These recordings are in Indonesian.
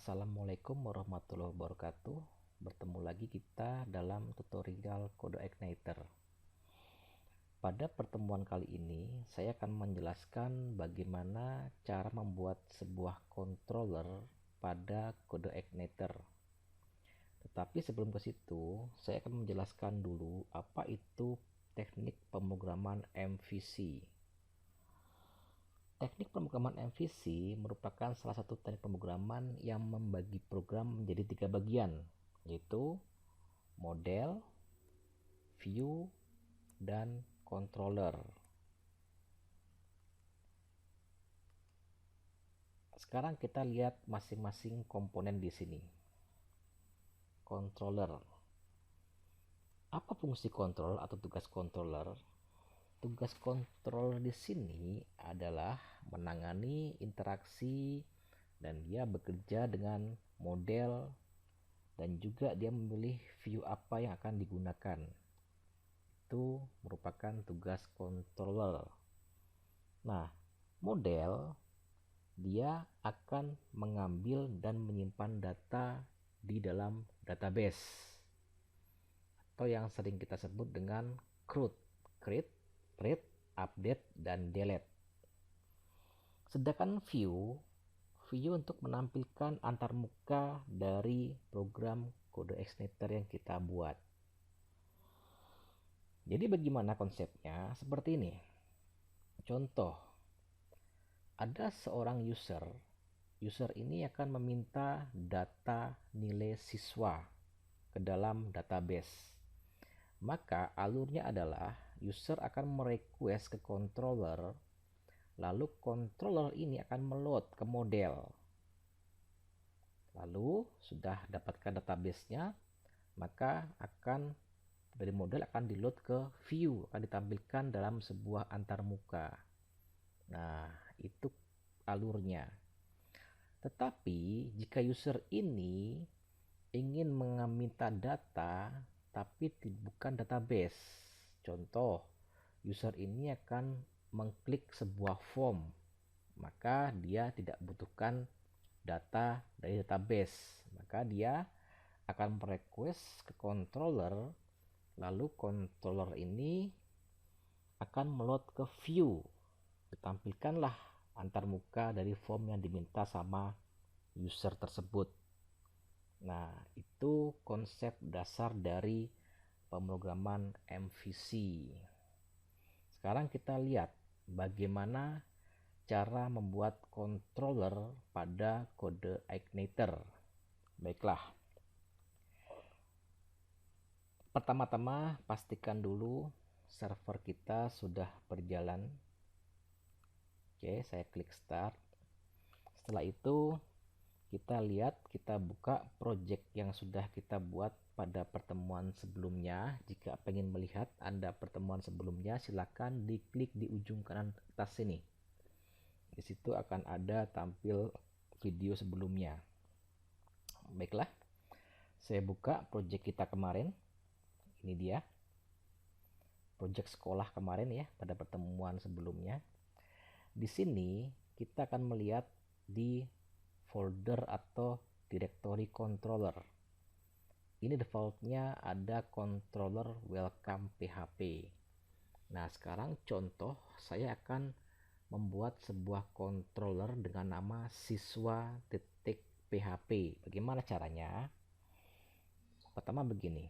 Assalamualaikum warahmatullahi wabarakatuh. Bertemu lagi kita dalam tutorial CodeIgniter. Pada pertemuan kali ini, saya akan menjelaskan bagaimana cara membuat sebuah controller pada CodeIgniter. Tetapi sebelum ke situ, saya akan menjelaskan dulu apa itu teknik pemrograman MVC. Teknik pemrograman MVC merupakan salah satu teknik pemrograman yang membagi program menjadi 3 bagian, yaitu model, view, dan controller. Sekarang kita lihat masing-masing komponen di sini. Controller. Apa fungsi controller atau tugas controller? Tugas controller di sini adalah menangani interaksi dan dia bekerja dengan model dan juga dia memilih view apa yang akan digunakan. Itu merupakan tugas controller. Nah, model dia akan mengambil dan menyimpan data di dalam database atau yang sering kita sebut dengan CRUD, create, read, update, dan delete. Sedangkan view untuk menampilkan antarmuka dari program CodeIgniter yang kita buat. Jadi bagaimana konsepnya? Seperti ini. Contoh, ada seorang user. User ini akan meminta data nilai siswa ke dalam database. Maka alurnya adalah user akan merequest ke controller, lalu controller ini akan meload ke model. Lalu sudah dapatkan database-nya, maka dari model akan di load ke view, akan ditampilkan dalam sebuah antarmuka. Nah, itu alurnya. Tetapi jika user ini ingin meminta data tapi bukan database, contoh user ini akan mengklik sebuah form, maka dia tidak butuhkan data dari database, maka dia akan merequest ke controller, lalu controller ini akan meload ke view, ditampilkanlah antarmuka dari form yang diminta sama user tersebut. Nah, itu konsep dasar dari pemrograman MVC. Sekarang kita lihat bagaimana cara membuat controller pada CodeIgniter. Baiklah. Pertama-tama pastikan dulu server kita sudah berjalan. Oke, saya klik start. Setelah itu kita buka project yang sudah kita buat pada pertemuan sebelumnya. Jika ingin melihat Anda pertemuan sebelumnya, silakan diklik di ujung kanan atas sini. Di situ akan ada tampil video sebelumnya. Baiklah, saya buka project kita kemarin. Ini dia project sekolah kemarin ya, pada pertemuan sebelumnya. Di sini kita akan melihat di folder atau directory controller. Ini defaultnya ada controller welcome PHP. Nah, sekarang contoh saya akan membuat sebuah controller dengan nama siswa.php. Bagaimana caranya? Pertama begini.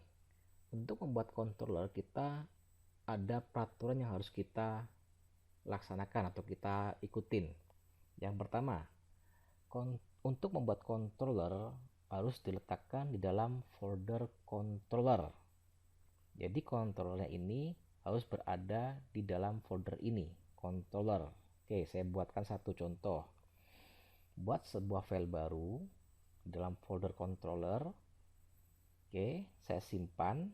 Untuk membuat controller kita ada peraturan yang harus kita laksanakan atau kita ikutin. Yang pertama, untuk membuat controller harus diletakkan di dalam folder controller. Jadi controller ini harus berada di dalam folder ini, controller. Oke, saya buatkan satu contoh. Buat sebuah file baru di dalam folder controller. Oke, saya simpan.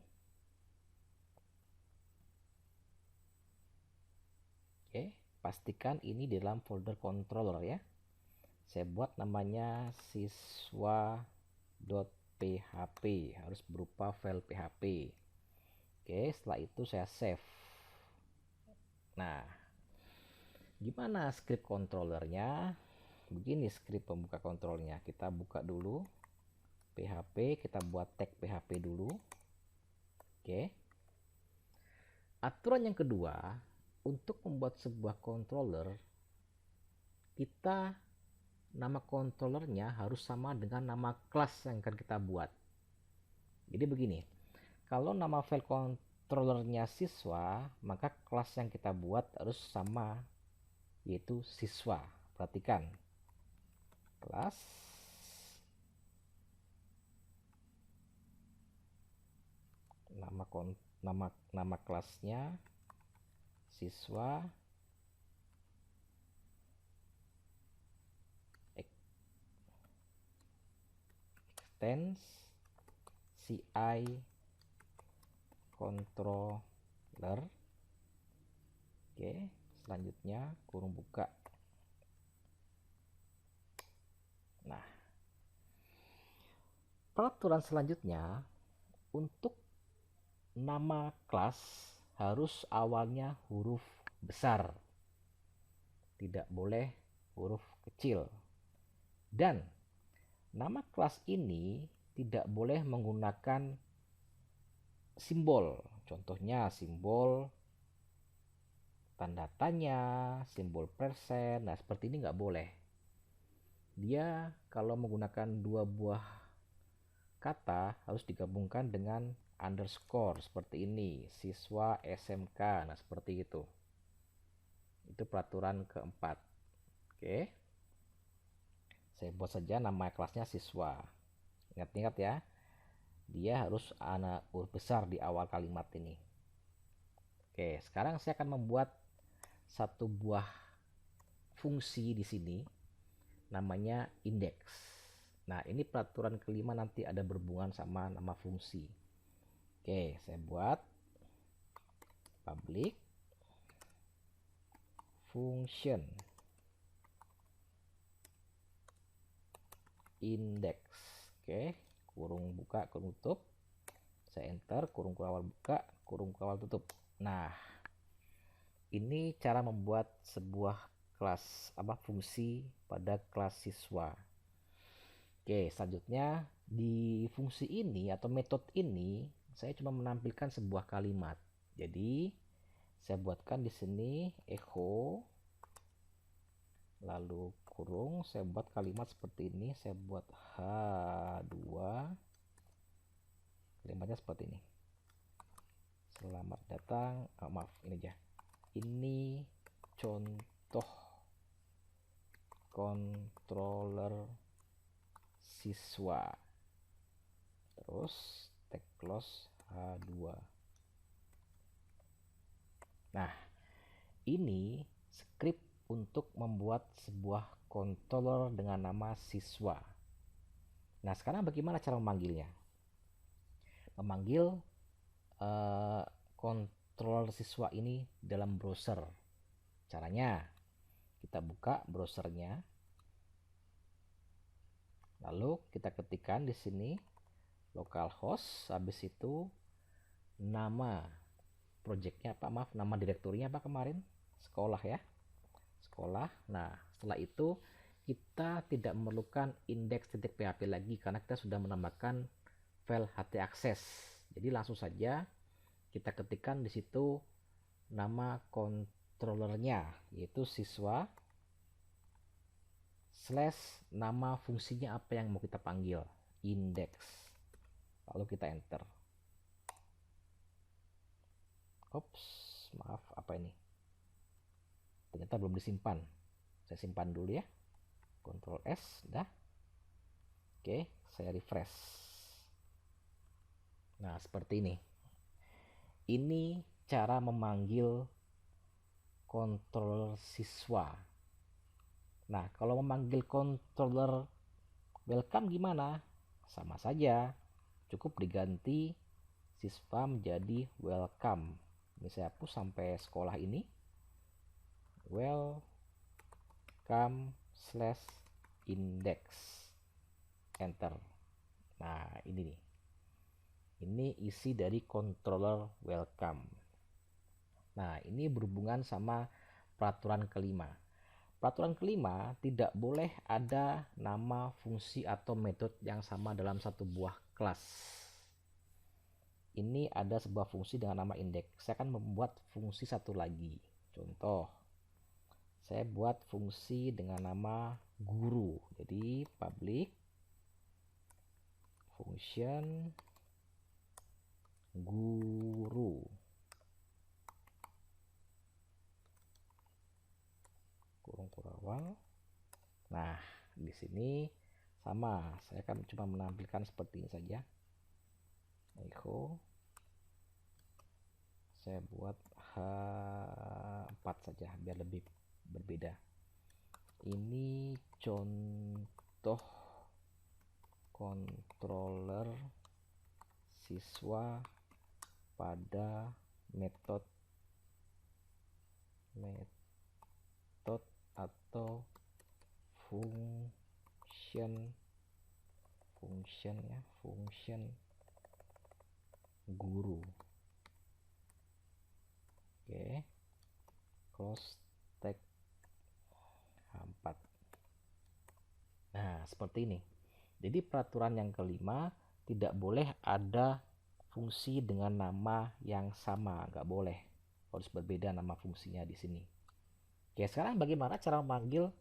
Oke, pastikan ini di dalam folder controller ya. Saya buat namanya siswa.php, harus berupa file PHP. Oke, setelah itu saya save. Nah, gimana script controllernya? begini script pembuka kontrolnya. Kita buka dulu PHP, kita buat tag PHP dulu. Oke. Aturan yang kedua, untuk membuat sebuah controller, kita nama controllernya harus sama dengan nama kelas yang akan kita buat. Jadi begini, kalau nama file controllernya siswa, maka kelas yang kita buat harus sama, yaitu siswa. Perhatikan, kelas nama kelasnya siswa, extends CI controller. Oke, selanjutnya kurung buka. Nah, peraturan selanjutnya, untuk nama kelas harus awalnya huruf besar, tidak boleh huruf kecil, dan nama kelas ini tidak boleh menggunakan simbol. Contohnya simbol tanda tanya, simbol persen. Nah, seperti ini nggak boleh. Dia kalau menggunakan dua buah kata harus digabungkan dengan underscore seperti ini, siswa SMK. Nah, seperti itu. Itu peraturan keempat. Oke. Saya buat saja nama kelasnya siswa. Ingat-ingat ya. Dia harus ada huruf besar di awal kalimat ini. Oke, sekarang saya akan membuat satu buah fungsi di sini namanya index. Nah, ini peraturan kelima nanti ada berhubungan sama nama fungsi. Oke, saya buat public function index. Oke, kurung buka, kurung tutup. Saya enter, kurung awal buka, kurung awal tutup. Nah, ini cara membuat sebuah kelas fungsi pada kelas siswa. Oke, selanjutnya di fungsi ini atau metode ini saya cuma menampilkan sebuah kalimat. Jadi saya buatkan di sini echo, lalu kurung, saya buat kalimat seperti ini, saya buat H2, kalimatnya seperti ini. Selamat datang, maaf ini aja. Ini contoh controller siswa. Terus tag close H2. Nah, ini script untuk membuat sebuah controller dengan nama siswa. Nah, sekarang bagaimana cara memanggilnya? Memanggil controller siswa ini dalam browser. Caranya, kita buka browsernya. Lalu kita ketikkan di sini localhost, habis itu nama projectnya apa, maaf, nama direktorinya apa kemarin? Sekolah ya. Sekolah. Nah, setelah itu kita tidak memerlukan index.php lagi karena kita sudah menambahkan file htaccess. Jadi langsung saja kita ketikkan di situ nama controllernya, yaitu siswa / nama fungsinya apa yang mau kita panggil, index. Lalu kita enter. Ops, maaf, apa ini? Ternyata belum disimpan. Saya simpan dulu ya. Ctrl S, dah. Oke, saya refresh. Nah, seperti ini. Ini cara memanggil controller siswa. Nah, kalau memanggil controller welcome gimana? Sama saja. Cukup diganti siswa menjadi welcome. Ini saya hapus sampai sekolah ini. Welcome / index. Enter. Nah, ini nih. Ini isi dari controller welcome. Nah, ini berhubungan sama peraturan kelima. Peraturan kelima, tidak boleh ada nama, fungsi, atau metode yang sama dalam satu buah kelas. Ini ada sebuah fungsi dengan nama indeks. Saya akan membuat fungsi satu lagi. Contoh, saya buat fungsi dengan nama guru. Jadi public function guru. Kurung kurawal. Nah, di sini sama. Saya akan cuma menampilkan seperti ini saja. Echo. Saya buat H4 saja biar lebih berbeda. Ini contoh controller siswa pada metode atau function guru. Oke, close tag H4. Nah, seperti ini. Jadi peraturan yang kelima, tidak boleh ada fungsi dengan nama yang sama, nggak boleh. Harus berbeda nama fungsinya di sini. Oke, sekarang bagaimana cara memanggil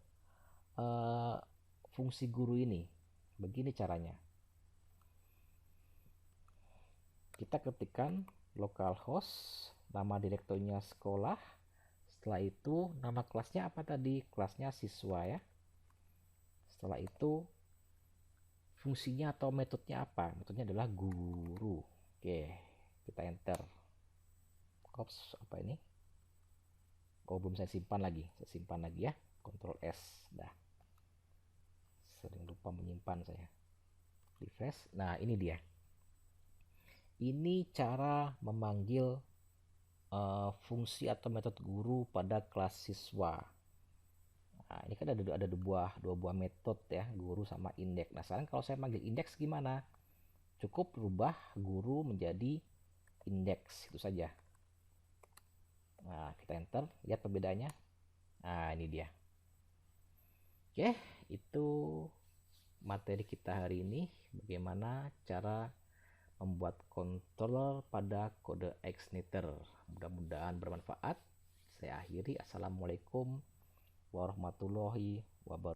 fungsi guru ini? Begini caranya. Kita ketikkan localhost, nama direktorinya sekolah. Setelah itu nama kelasnya apa tadi? Kelasnya siswa ya. Setelah itu fungsinya atau metodenya apa? Metodenya adalah guru. Oke, kita enter. Ops, apa ini? Oh, belum saya simpan lagi. Saya simpan lagi ya. Ctrl S. Dah. Sering lupa menyimpan saya. Refresh. Nah, ini dia. Ini cara memanggil fungsi atau metode guru pada kelas siswa. Nah, ini kan ada dua buah metode ya, guru sama indeks. Nah, sekarang kalau saya manggil indeks gimana? Cukup rubah guru menjadi indeks, itu saja. Nah, kita enter, lihat perbedaannya. Nah, ini dia. Oke, itu materi kita hari ini. Bagaimana cara membuat controller pada kode XNeter. Mudah-mudahan bermanfaat. Saya akhiri. Assalamualaikum warahmatullahi wabarakatuh.